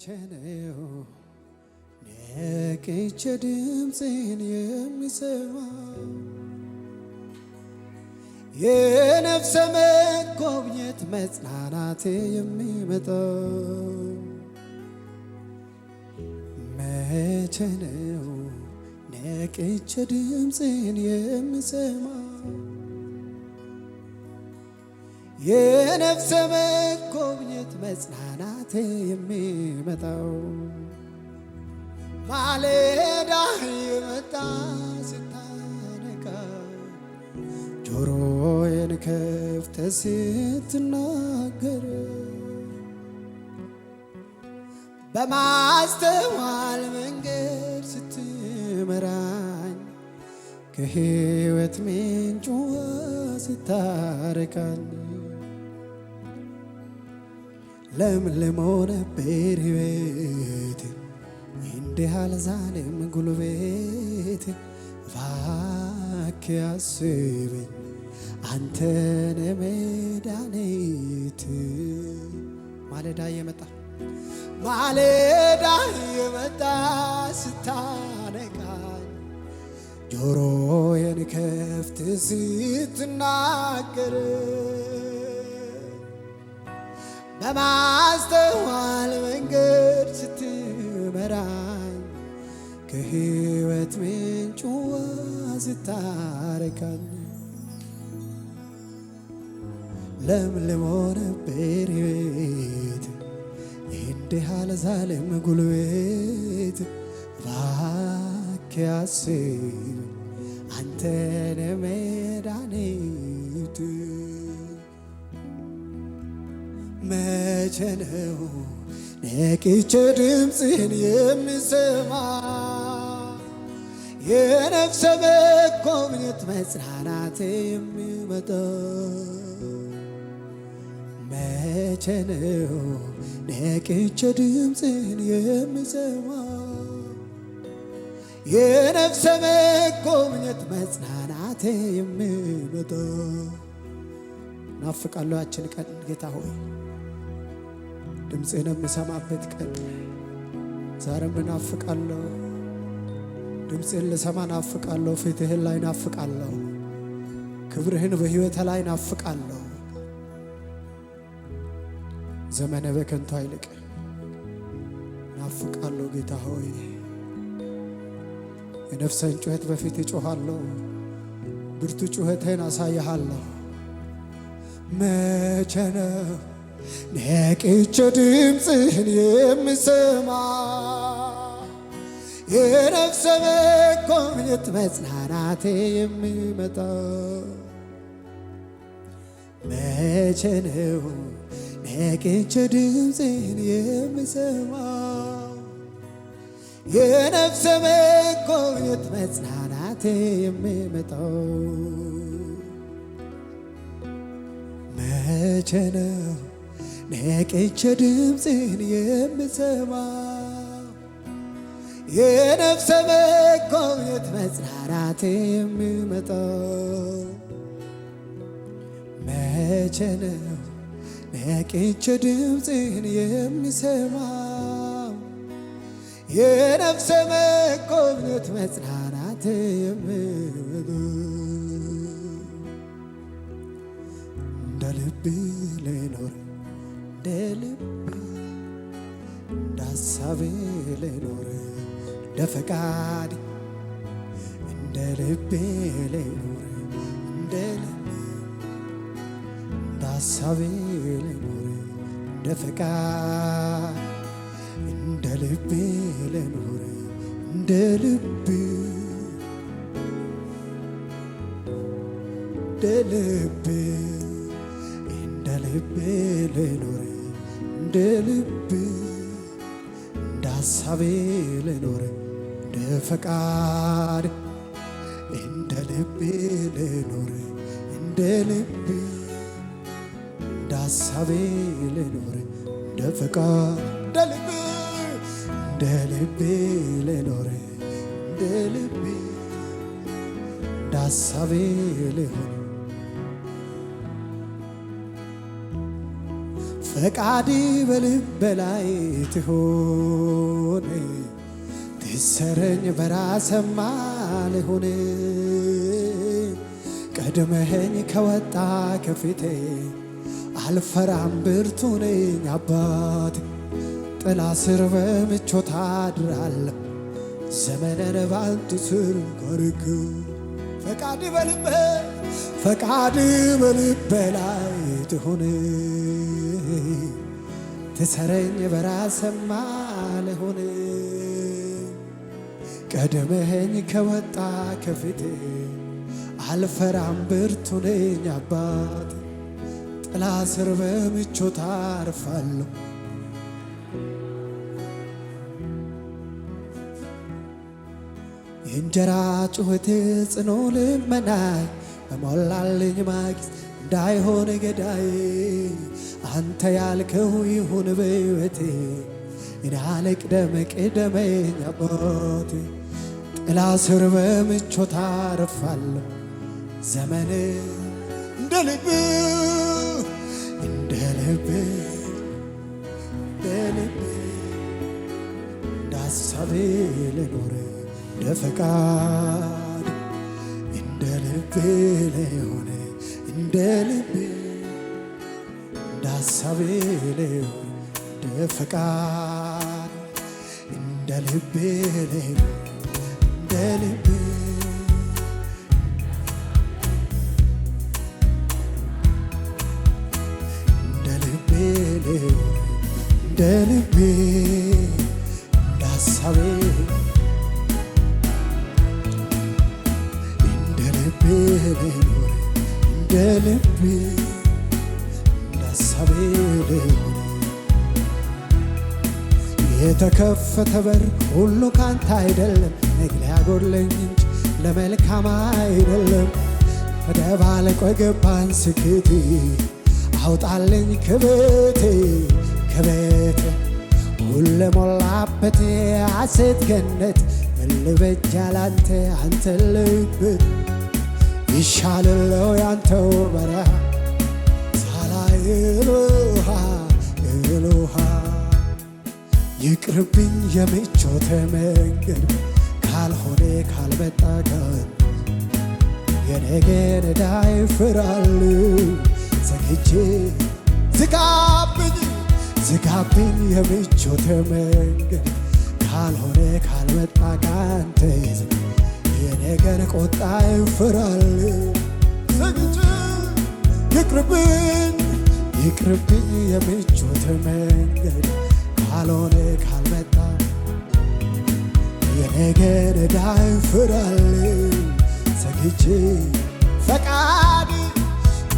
መቼነው ነቅቼ ድምፅህን የምሰማው የነፍሰ መጎብኘት መጽናናቴ የሚመጣው መቼነው ነቅቼ ድምፅህን የምሰማው የነፍሰ መጎብኘት መጽናናቴ የሚመጣው ማለዳ የመጣ ስታነቃ ጆሮዬን ከፍተህ ስትናገር በማስተዋል መንገድ ስትመራኝ ከሕይወት ምንጭ ስታረቃኝ ለምልሞ ነበር ሕይወቴ እንዲህ አልዛለም ጉልበቴ እባክህ አስበኝ አንተን መድኃኒቴ ማለዳ የመጣ ስታነቃኝ ጆሮዬን ከፍተህ ስትናገር በማስተዋል መንገድ ስትመራኝ ከሕይወት ምንጭ ስታረቃኝ ለምልሞ ነበር ሕይወቴ እንዲህ አልዛለም ጉልበቴ እባክህ አስበኝ አንተን መድኃኒቴ መቼነው ነቅቼ ድምፅህን የምሰማ የነፍሰ መጎብኘት መጽናናቴ የሚመጣው መቼነው ነቅቼ ድምፅህን የምሰማ የነፍሰ መጎብኘት መጽናናቴ የሚመጣው ናፍቃለሁ ያችን ቀን ጌታ ሆይ ድምፅህን የምሰማበት ቀን ዛሬም ናፍቃለሁ ድምፅህን ልሰማ ናፍቃለሁ ፊትህን ላይ ናፍቃለሁ ክብርህን በሕይወቴ ላይ ናፍቃለሁ ዘመነ በከንቱ አይልቅ ናፍቃለሁ ጌታ ሆይ የነፍሴን ጩኸት በፊት እጮኻለሁ ብርቱ ጩኸቴን አሳይሃለሁ መቼነው ነቅቼ ድምፅህን የምሰማ የነፍሰ መጎብኘት መጽናናቴ የሚመጣው መቼነው ነቅቼ ድምፅህን የምሰማ የነፍሰ መጎብኘት መጽናናቴ የሚመጣው መቼነው ነቅቼ ድምፅህን የምሰማ የነፍሰ መጎብኘት መጽናናቴ የሚመጣው መቼነው ነቅቼ ድምፅህን የምሰማ የነፍሰ መጎብኘት መጽናናቴ የሚመጣው እንደ ልቤ ልኖር እንደ ልቤ እንደ ሐሳቤ ልኖር እንደ ፈቃዴ እንደ ልቤ ልኖር እንደ ልቤ እንደ ሐሳቤ ልኖር እንደ ፈቃዴ እንደ ልቤ ልኖር እንደ ልቤ እንደ ልቤ እንደ ልቤ ልኖር እንደ ልቤ እንደ ሐሳቤ ልኖር እንደ ፈቃድ እንደ ልቤ ልኖር እንደ ልቤ እንደ ሐሳቤ ልኖር እንደ ፈቃድ እንደ ልቤ ልኖር እንደ ልቤ እንደ ሐሳቤ ልሆን ፈቃድ በልቤ ላይ ትሁን ትሰረኝ በራስማ ልሁን ቀድመኸኝ ከወጣ ከፊቴ አልፈራም ብርቱ ነኝ አባት ጥላ ስር በምቾት አድራለሁ ዘመኔን ባንተ ስር ጋርግ ፈቃድ በልቤ ላይ ትሁን ትሰረኝ በራስማ ልሁን ቀድመኸኝ ከወጣ ከፊቴ አልፈራም ብርቱ ነኝ አባት ጥላ ስር በምቾት አርፋለሁ የእንጀራ ጩኸቴ ጽኑ ልመናይ በሞላልኝ ማግስት እንዳይሆን ገዳይ አንተ ያልከው ይሁን በሕይወቴ እኔ አልቅደም ቅደመኝ አባቴ ጥላ ስር በምቾት አርፋለሁ ዘመኔ እንደ ልብ እንዳሳቤ ልኖር እንደ ፈቃድ እንደ ልቤ ልሆን እንደ ልቤ እንዳሳቤ ልሆን እንደ ፈቃድ እንደ ልቤ ልሆን እንደ ልቤ እንደ ልቤ ልሆን እንደ ልቤ እንዳሳቤ ልኖር እንደ ልቤ እንዳሳቤ ልሆን የተከፈተ በር ሁሉ ካንተ አይደለም መግቢያ ያጎድለኝ እንጂ ለመልካም አይደለም ተደባልቆ የገባን ስኬቴ አውጣልኝ ከቤቴ ሁሉ ሞላበት ሐሴት ገነት ልበጃል አንተ ልበት ይሻልለው ያንተው በረሃ ሳላይ እልውሃ ይቅርብኝ የምቾት መንገድ ካልሆነ ካልመጣ ጋር የነገን ዕዳ ይፍራል ዘግቼ ዝጋብኝ የምቾት መንገድ ካልሆነ ካልመጣ ካንተ የነገን ቆጣ ይፍራል ዘግቼ ይቅርብኝ የምቾት መንገድ ካልሆነ ካልመጣ የነገን ዕዳ ይፍራል ዘግቼ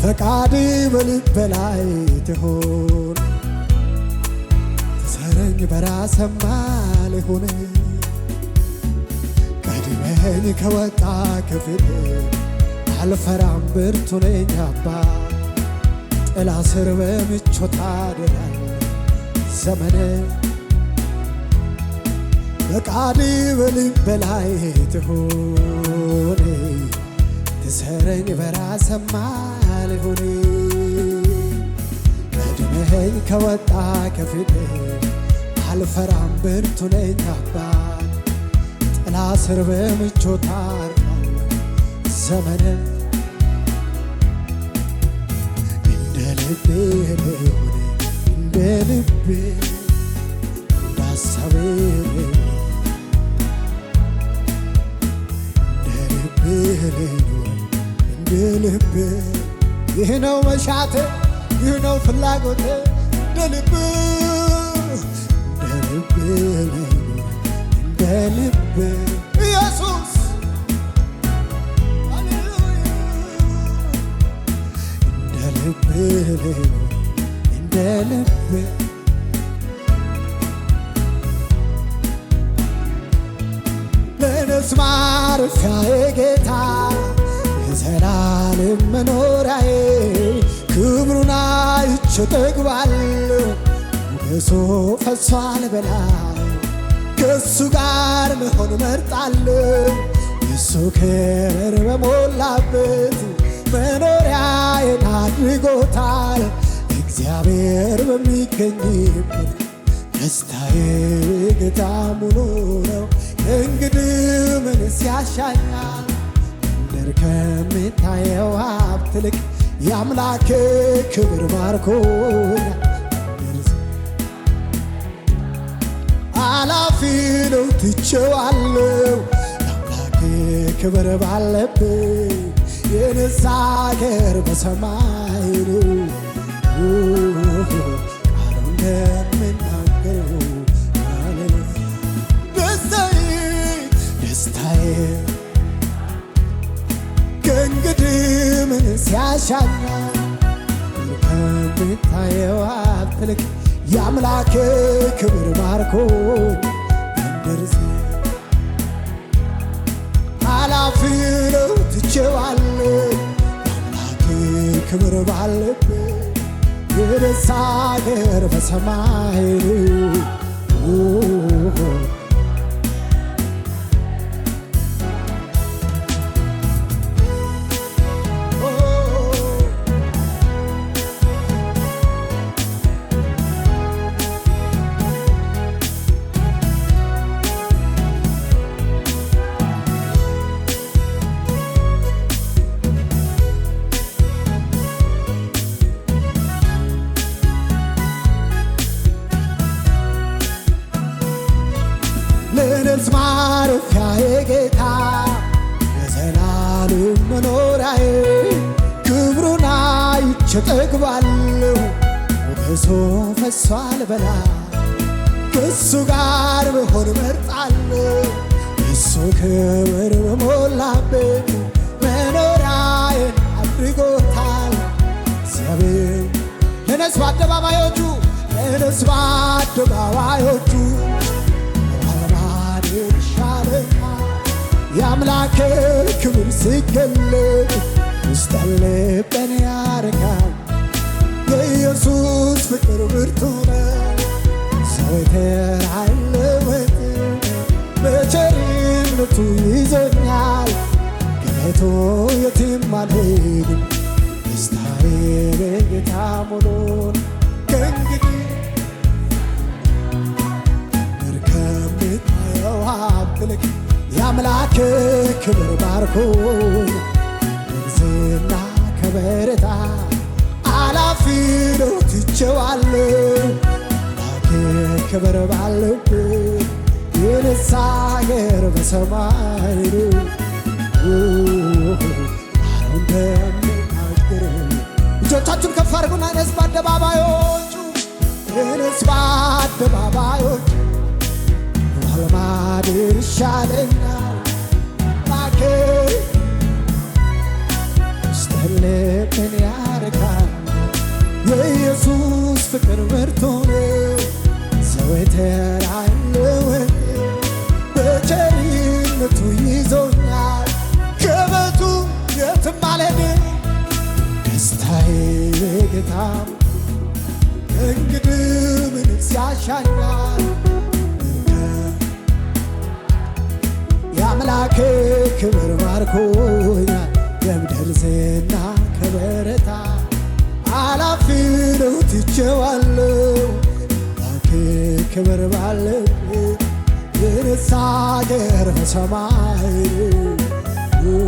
ፈቃድ በልቤ ላይ ትሁን ትሰረኝ በራስማ ልሁን ቀድመኸኝ ከወጣ ከፊቴ አልፈራም ብርቱ ነኝ አባት ጥላ ስር በምቾት አድራለሁ ዘመኔ ፈቃድ በልቤ ላይ ትሁን ትሰረኝ በራስማ ልሁን ቀድመኸኝ ከወጣ ከፊቴ አልፈራም ብርቱ ነኝ አባት ጥላ ስር በምቾት አድራለሁ ዘመኔ እንደ ልቤ ልሁን እንደ ልቤ እንዳሳቤ እንደ ልቤ ይህ ነው መሻቴ ይህ ነው ፍላጎቴ እንደ ልቤ እንደ ልቤ ኢየሱስ እንደ ልቤ እንደ ልቤ ለነፍስ ማረፊያዬ ጌታ የዘላለም መኖሪያዬ ክብሩን አይቼ ጠግባለሁ ሞገሱ ፈሷል በላይ ከእሱ ጋር መሆን መርጣለሁ የእሱ ክብር በሞላበት መኖሪያዬን አድርጎታል እግዚአብሔር በሚገኝበት ደስታዬ ጌታ ሙሉ ነው። እንግዲህ ምንስ ያሻኛል? ምድር ከሚታየው ሀብት ይልቅ የአምላኬ ክብር ማርኮኛል። አላፊ ነው ትቼዋለሁ የአምላኬ ክብር ባለበት የኔስ አገር በሰማይ ነው። ቃሉ እንደሚናገረው ደስታዬ ከእንግዲህ ምንስ ያሻኛል? ከሚታየው ሀብት ይልቅ የአምላኬ ክብር ማርኮኝ እንደርስ ኃላፊ ነው ትቼዋለሁ የአምላኬ ክብር ባለበት የኔስ አገር በሰማይ ነው። ለነፍስ ማረፊያዬ ጌታ የዘላለም መኖሪያዬ ክብሩን አይቼ ጠግባለሁ። ሞገሱ ፈሷል በላይ ከእሱ ጋር ብሆን እመርጣለሁ። እሱ ክብር በሞላበት መኖሪያዬን አድርጎታል እግዚአብሔር። ለነፍስ በአደባባዮቹ ለነፍስ በአደባባዮቹ የአምላኬ ክብር ሲገለጥ ውስጥ ልቤን ያረካል። የኢየሱስ ፍቅር ብርቱ ነው። ሰው አይለወጥም። በቸርነቱ ይዞኛል ከቤቱ የትም አልሄድም። ደስታዬ በጌታ ሙሉ ነው። ከእንግዲህ ከምታየው ሀብት ይልቅ የአምላኬ ክብር ባርኮኝ ዝና ከበረታ አላፊ ነው ትቼዋለሁ የአምላኬ ክብር ባለበት የኔስ አገር በሰማይ ነው። እንደሚናገረው እጆቻችሁን ከፍ አድርጉና የኔስ በአደባባዮቹ የኔስ በአደባባዮቹ ማደር ይሻለኛል ባኬ ውስጥ ልቤን ያረካል። የኢየሱስ ፍቅር ብርቱ ነው። ሰው አይለወጥም። በቸርነቱ ይዞኛል ከቤቱ የትም አልሄድም። ደስታዬ በጌታ እንግዲህ ምንስ ያሻኛል? የአምላኬ ክብር ማርኮኛል። የምድር ዝና ከበረታ አላፊ ነው ትቼዋለሁ የአምላኬ ክብር ባለበት የኔስ አገር በሰማይ ነው።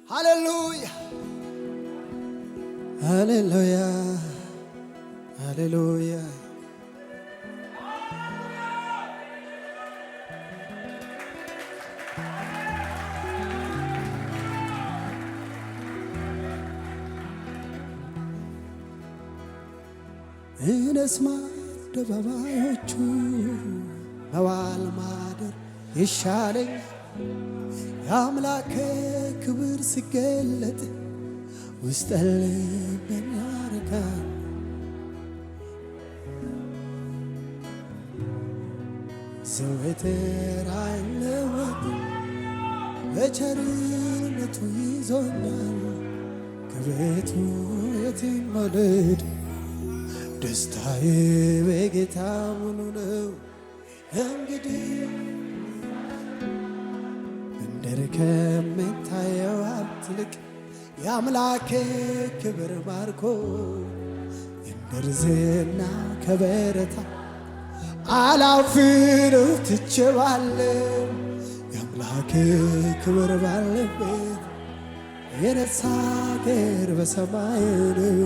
ሃሌሉያ ሃሌሉያ ሃሌሉያ። እኔስ በአደባባዮቹ መዋል ማደር ይሻለኛል። የአምላኬ ክብር ሲገለጥ ውስጠ ልቤን ያረካል ዘወትር አይለወጥም በቸርነቱ ይዞኛል ከቤቱ የትም አልሄድ ደስታዬ በጌታ ሙሉ ነው እንግዲህ ምድር ከምታየው ሀብት ይልቅ የአምላኬ ክብር ማርኮ የምድር ዝና ከበረታ አላፍርም ትቼዋለሁ የአምላኬ ክብር ባለበት የነፍስ አገር በሰማይ ነው